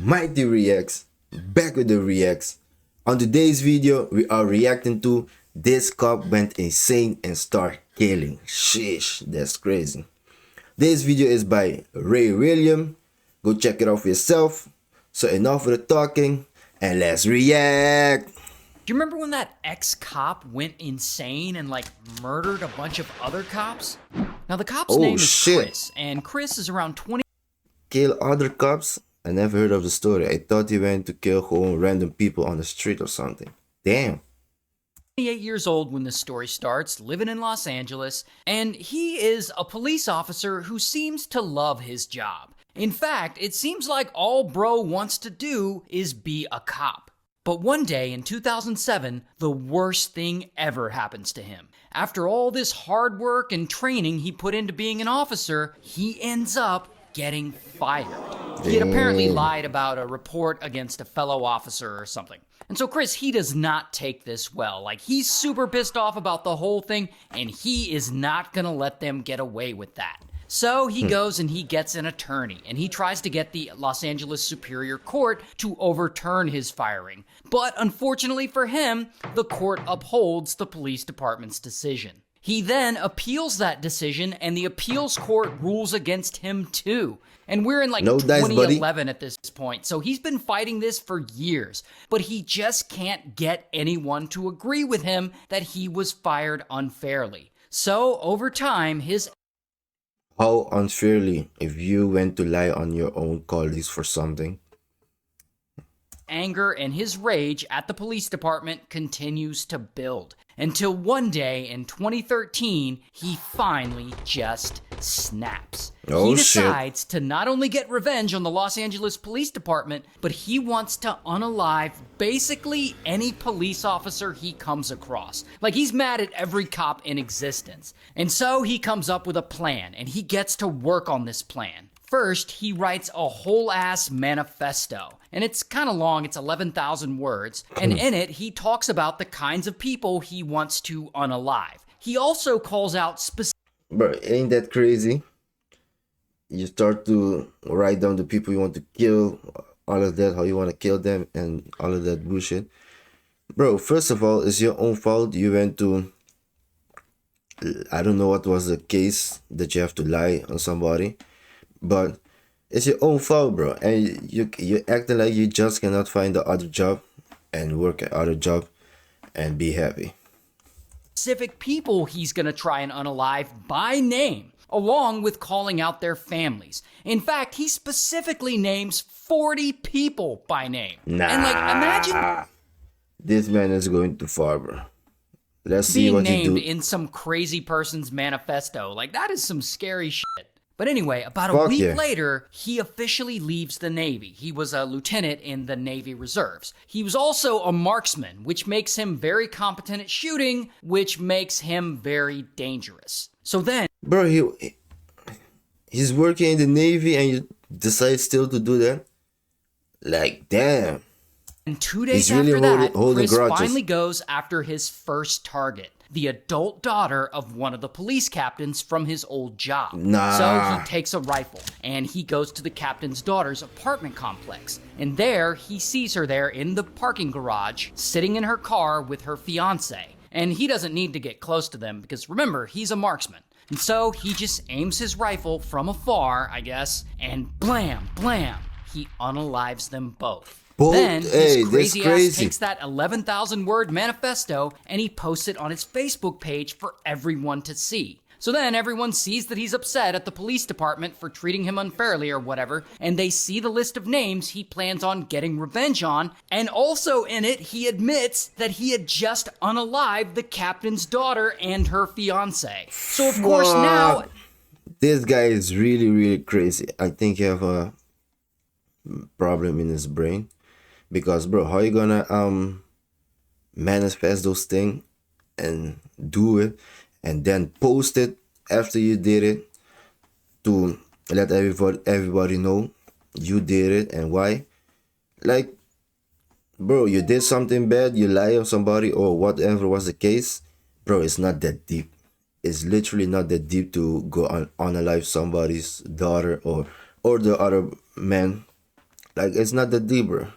Mightyreacts, back with the reacts. On today's video, we are reacting to this cop went insane and start killing. Sheesh, that's crazy. This video is by Ray William. Go check it out for yourself. So enough with the talking and let's react. Do you remember when that ex-cop went insane and murdered a bunch of other cops? Now the cop's name is Chris, and Chris is around 20. Kill other cops? I never heard of the story. I thought he went to kill whole random people on the street or something. Damn. 28 years old when this story starts, living in Los Angeles, and he is a police officer who seems to love his job. In fact, it seems like all bro wants to do is be a cop. But one day in 2007, the worst thing ever happens to him. After all this hard work and training he put into being an officer, he ends up getting fired. He had apparently lied about a report against a fellow officer or something. And so Chris, he does not take this well. He's super pissed off about the whole thing, and he is not gonna let them get away with that. So he goes and he gets an attorney, and he tries to get the Los Angeles Superior Court to overturn his firing. But unfortunately for him, the court upholds the police department's decision. He then appeals that decision, and the appeals court rules against him too. And we're in 2011 at this point, so he's been fighting this for years. But he just can't get anyone to agree with him that he was fired unfairly. So over time, his How unfairly if you went to lie on your own colleagues for something? anger and his rage at the police department continues to build. Until one day in 2013, he finally just snaps. Oh, he decides to not only get revenge on the Los Angeles Police Department, but he wants to unalive basically any police officer he comes across. He's mad at every cop in existence. And so he comes up with a plan, and he gets to work on this plan. First, he writes a whole-ass manifesto, and it's kind of long, it's 11,000 words, and in it, he talks about the kinds of people he wants to unalive. He also calls out specific... Bro, ain't that crazy? You start to write down the people you want to kill, all of that, how you want to kill them, and all of that bullshit. Bro, first of all, it's your own fault. You went to... I don't know what was the case that you have to lie on somebody. But it's your own fault, bro. And you're acting like you just cannot find the other job and work at other job and be happy. Specific people he's gonna try and unalive by name, along with calling out their families. In fact, he specifically names 40 people by name. Nah. And imagine this man is going too far, bro. Let's see what he do. being named in some crazy person's manifesto. That is some scary shit. But anyway, about a week later, he officially leaves the Navy. He was a lieutenant in the Navy Reserves. He was also a marksman, which makes him very competent at shooting, which makes him very dangerous. So then... Bro, he's working in the Navy and you decide still to do that? Damn. And 2 days after that, Chris finally goes after his first target, the adult daughter of one of the police captains from his old job. So he takes a rifle, and he goes to the captain's daughter's apartment complex. And there, he sees her there in the parking garage, sitting in her car with her fiancé. And he doesn't need to get close to them, because remember, he's a marksman. And so he just aims his rifle from afar, I guess, and blam, blam, he unalives them both. Then this crazy ass takes that 11,000 word manifesto and he posts it on his Facebook page for everyone to see. So then everyone sees that he's upset at the police department for treating him unfairly or whatever, and they see the list of names he plans on getting revenge on, and also in it he admits that he had just unalived the captain's daughter and her fiance. So of course now... This guy is really, really crazy. I think he have a problem in his brain. Because, bro, how you gonna manifest those things and do it and then post it after you did it to let everybody know you did it and why? Bro, you did something bad, you lie on somebody or whatever was the case, bro, it's not that deep. It's literally not that deep to go on unalive somebody's daughter or the other man Like, it's not that deep, bro.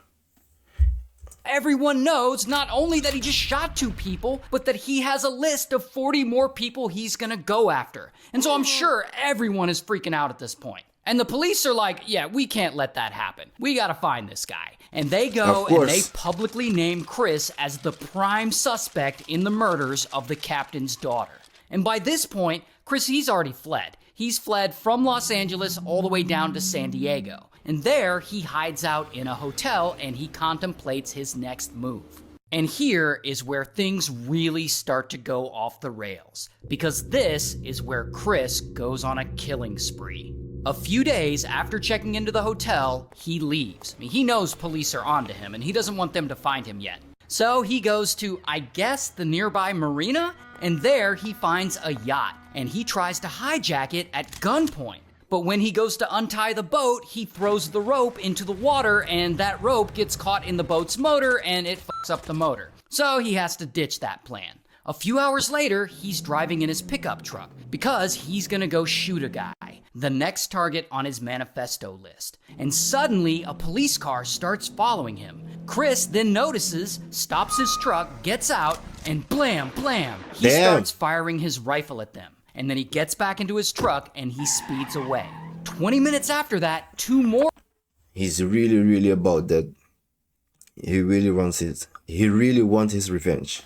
Everyone knows not only that he just shot 2 people, but that he has a list of 40 more people he's gonna go after. And so I'm sure everyone is freaking out at this point. And the police are like, yeah, we can't let that happen. We gotta find this guy. And they go and they publicly name Chris as the prime suspect in the murders of the captain's daughter. And by this point, Chris, he's already fled. He's fled from Los Angeles all the way down to San Diego. And there, he hides out in a hotel and he contemplates his next move. And here is where things really start to go off the rails, because this is where Chris goes on a killing spree. A few days after checking into the hotel, he leaves. I mean, he knows police are onto him and he doesn't want them to find him yet. So he goes to, I guess, the nearby marina, and there he finds a yacht and he tries to hijack it at gunpoint. But when he goes to untie the boat, he throws the rope into the water and that rope gets caught in the boat's motor and it fucks up the motor. So he has to ditch that plan. A few hours later, he's driving in his pickup truck because he's gonna go shoot a guy, the next target on his manifesto list. And suddenly, a police car starts following him. Chris then notices, stops his truck, gets out, and blam, blam, he starts firing his rifle at them. And then he gets back into his truck and he speeds away. 20 minutes after that, 2 more. He's really, really about that. He really wants it. He really wants his revenge.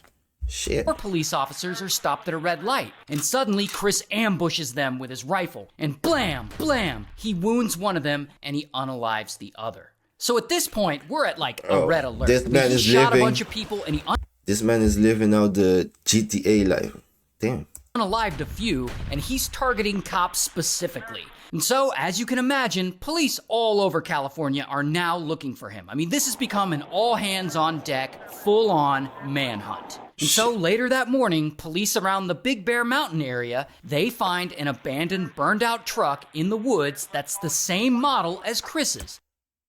Shit. Police officers are stopped at a red light, and suddenly Chris ambushes them with his rifle, and blam, blam, he wounds one of them and he unalives the other. So at this point, we're at like a red alert. This man he is shot living, a bunch of people and he this man is living out the GTA life. Damn. unalived a few, and he's targeting cops specifically. And so, as you can imagine, police all over California are now looking for him. I mean, this has become an all-hands-on-deck, full-on manhunt. And so later that morning, police around the Big Bear Mountain area, they find an abandoned, burned-out truck in the woods that's the same model as Chris's.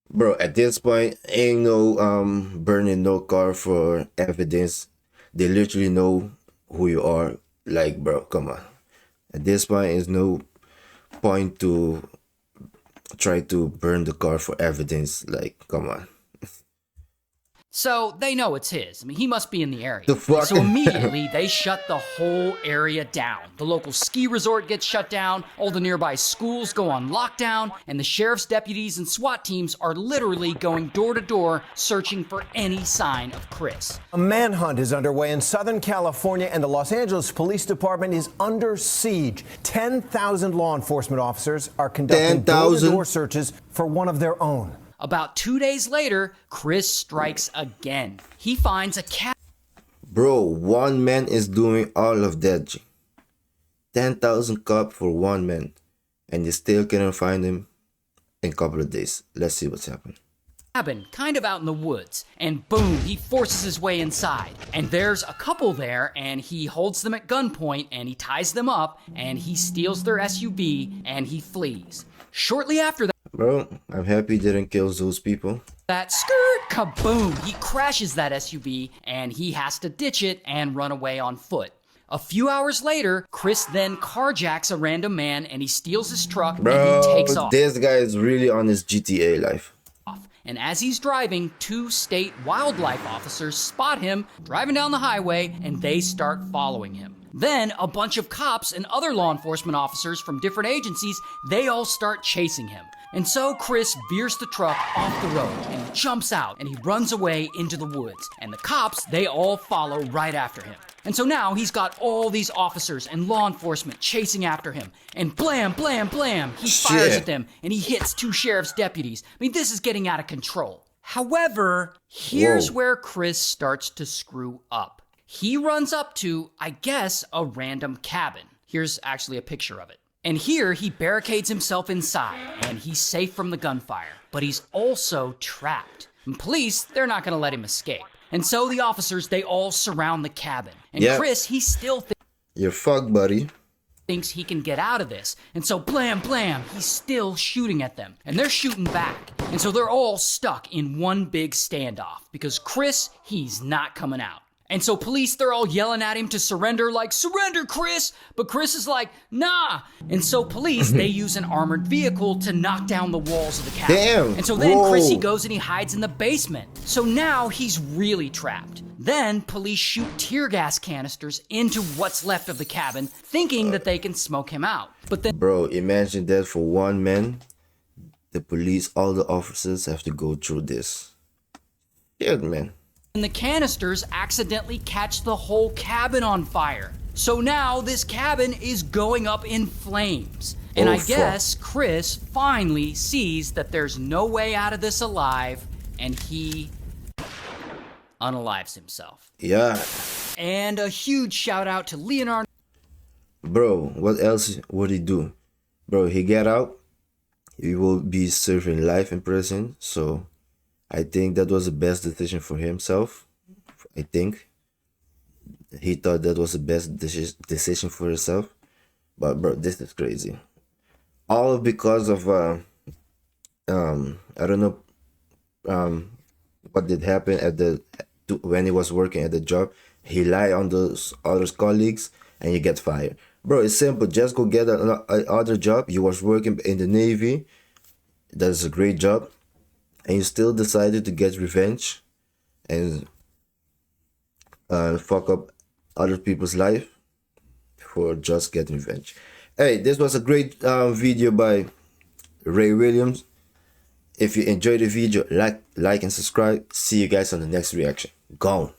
Bro, at this point, ain't no burning no car for evidence. They literally know who you are. Like, bro, come on. At this point, there's no point to try to burn the car for evidence. Like, come on. So they know it's his. I mean, he must be in the area. The fuck? So immediately they shut the whole area down. The local ski resort gets shut down, all the nearby schools go on lockdown, and the sheriff's deputies and SWAT teams are literally going door to door searching for any sign of Chris. A manhunt is underway in Southern California, and the Los Angeles Police Department is under siege. 10,000 law enforcement officers are conducting door-to-door searches for one of their own. About 2 days later, Chris strikes again. He finds a cat. Bro, one man is doing all of that. G. 10,000 cops for one man. And you still cannot find him in a couple of days. Let's see what's happening. Cabin, kind of out in the woods, and boom, he forces his way inside. And there's a couple there, and he holds them at gunpoint, and he ties them up, and he steals their SUV, and he flees. Shortly after that, Bro, I'm happy he didn't kill those people. that skirt, kaboom, he crashes that SUV, and he has to ditch it and run away on foot. A few hours later, Chris then carjacks a random man, and he steals his truck, and he takes off. This guy is really on his GTA life. And as he's driving, 2 state wildlife officers spot him driving down the highway, and they start following him. Then a bunch of cops and other law enforcement officers from different agencies, they all start chasing him. And so Chris veers the truck off the road and he jumps out and he runs away into the woods. And the cops, they all follow right after him. And so now he's got all these officers and law enforcement chasing after him. And blam, blam, blam, he fires at them and he hits 2 sheriff's deputies. I mean, this is getting out of control. However, here's where Chris starts to screw up. He runs up to, I guess, a random cabin. Here's actually a picture of it. And here he barricades himself inside, and he's safe from the gunfire. But he's also trapped. And police, they're not gonna let him escape. And so the officers, they all surround the cabin. And Chris, he still You're fucked, buddy. Thinks he can get out of this. And so blam, blam, he's still shooting at them. And they're shooting back. And so they're all stuck in one big standoff. Because Chris, he's not coming out. And so police, they're all yelling at him to surrender, like, surrender, Chris! But Chris is like, nah! And so police, they use an armored vehicle to knock down the walls of the cabin. Damn! And so then Whoa. Chris, he goes and he hides in the basement. So now he's really trapped. Then police shoot tear gas canisters into what's left of the cabin, thinking that they can smoke him out. But then, Bro, imagine that for one man, the police, all the officers have to go through this. Yeah, man. the canisters accidentally catch the whole cabin on fire. So now this cabin is going up in flames. And I guess Chris finally sees that there's no way out of this alive, and he unalives himself. Yeah. And a huge shout out to Leonardo. Bro, what else would he do? Bro, he get out, he will be serving life in prison. So I think that was the best decision for himself. I think he thought that was the best decision for himself. But bro, this is crazy. All because of I don't know what did happen at when he was working at the job. He lied on those other colleagues and you get fired. Bro, it's simple. Just go get another job. You was working in the Navy. That's a great job. And you still decided to get revenge and fuck up other people's life for just getting revenge. Hey, this was a great video by Ray Williams. If you enjoyed the video, like and subscribe. See you guys on the next reaction. Gone.